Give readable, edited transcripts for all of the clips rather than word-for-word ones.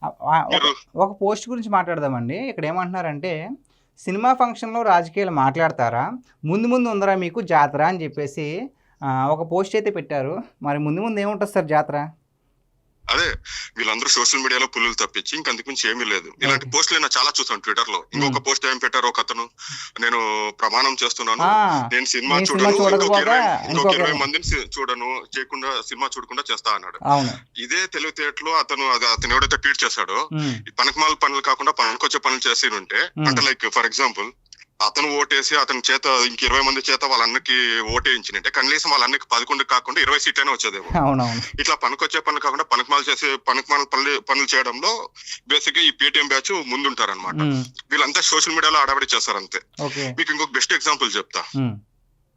ఒక మీరు ఒక పోస్ట్ గురించి మాట్లాడదామండి. ఇక్కడ ఏమంటున్నారంటే, సినిమా ఫంక్షన్‌లో రాజకీయాలు మాట్లాడతారా? ముందు ముందు ఉందిరా మీకు జాతర అని జెప్పేసి ఒక పోస్ట్ అయితే పెట్టారు. మరి ముందు ముందు ఏముంటది సార్ జాతర? అదే వీళ్ళందరూ సోషల్ మీడియాలో పుల్లులు తప్పించి ఇంకంతకు మించి ఏమీ లేదు. ఇలాంటి ఓకే. పోస్టులు నేను చాలా చూసాను ట్విట్టర్ లో. హ్మ్. ఇంకొక పోస్ట్ ఏం పెట్టారు ఒకతను, నేను ప్రమాణం చేస్తున్నాను, ఆ! నేను సినిమా నేను సినిమా చూడను, చూడకపోగా ఇంకొక ఇంకొక 20 మందిని చూడను, చేయకుండా సినిమా చూడకుండా చేస్తా అన్నాడు. అవును. ఇదే తెలివితేటలో అతను ఎవడైతే ట్వీట్ చేశాడో, హ్మ్. ఈ పనికిమాల పనులు కాకుండా పనికొచ్చే పనులు చేసి ఉంటే, హ్మ్. అంటే లైక్ ఫర్ ఎగ్జాంపుల్ అతను ఓటేసి అతని చేత ఇంక 20 మంది చేత వాళ్ళ అన్నకి ఓటేయించినంటే కనీసం వాళ్ళ అన్నకి 11 కాకుండా 20 సీట్లైనా వచ్చేదేమో. అవునవును. ఇట్లా పనికొచ్చే పనులు కాకుండా పనికిమాల పనులు చేయడంలో బేసిక్ గా ఈ పేటిఎం బ్యాచ్ ముందుంటారనమాట. హ్మ్. వీళ్ళంతా సోషల్ మీడియాలో హడావిడి చేస్తారు అంతే. ఓకే. మీకు ఇంకొక బెస్ట్ ఎగ్జాంపుల్ చెప్తా. హ్మ్.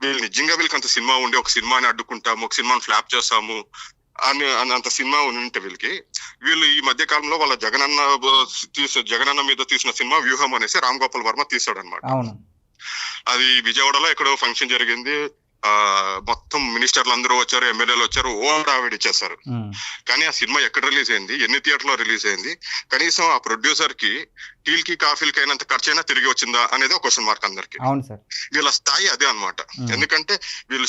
వీళ్ళు నిజంగా వీళ్ళకి అంత సినిమా ఉండి ఒక సినిమాని అడ్డుకుంటాము, ఒక సినిమాని ఫ్లాప్ చేస్తాము అని అంత సినిమా ఉంటే వీళ్ళు ఈ మధ్య కాలంలో వాళ్ళ జగనన్న మీద తీసిన సినిమా వ్యూహం అనేసి రామ్ గోపాల్ వర్మ తీసాడనమాట. అవును. అది విజయవాడలో ఎక్కడో ఫంక్షన్ జరిగింది. మొత్తం మినిస్టర్లు అందరూ వచ్చారు, ఎమ్మెల్యేలు వచ్చారు, ఓ హడావిడి చేశారు. హ్మ్. కానీ ఆ సినిమా ఎక్కడ రిలీజ్ అయింది, ఎన్ని థియేటర్లో రిలీజ్ అయింది, కనీసం ఆ ప్రొడ్యూసర్ కి టీల్ కి కాఫీలకి అయినంత ఖర్చు అయినా తిరిగి వచ్చిందా అనేది ఒక క్వశ్చన్ మార్క్ అందరికి. అవును సార్. వీళ్ళ స్థాయి అదే అనమాట. హ్మ్. ఎందుకంటే వీళ్ళు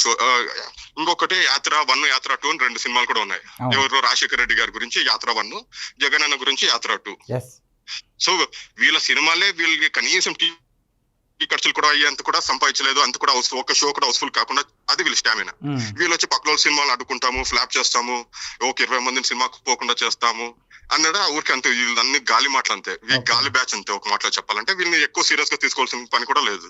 ఇంకొకటి యాత్ర 1, యాత్ర 2 అని 2 సినిమాలు కూడా ఉన్నాయి. అవును. ఎవరు రాజశేఖర రెడ్డి గారి గురించి యాత్ర 1, జగనన్న గురించి యాత్ర 2. యెస్. సో వీళ్ళ సినిమాలే వీళ్ళకి కనీసం ఈ ఖర్చులు కూడా అయ్యేంత కూడా సంపాదించలేదు, అంత కూడా ఒక షో కూడా హౌస్ఫుల్ కాకుండా, అది వీళ్ళ స్టామినా. హ్మ్. వీళ్ళు వచ్చి పక్కన సినిమాలు అడ్డుకుంటాము, ఫ్లాప్ చేస్తాము, ఒక 20 మందిని సినిమాకు పోకుండా చేస్తాము అన్నది ఆ ఊరికి అంతే. వీళ్ళన్ని గాలి మాటలు అంతే. ఓకే. గాలి బ్యాచ్ అంతే. ఒక మాటలో చెప్పాలంటే వీళ్ళని ఎక్కువ సీరియస్ గా తీసుకోవాల్సిన పని కూడా లేదు.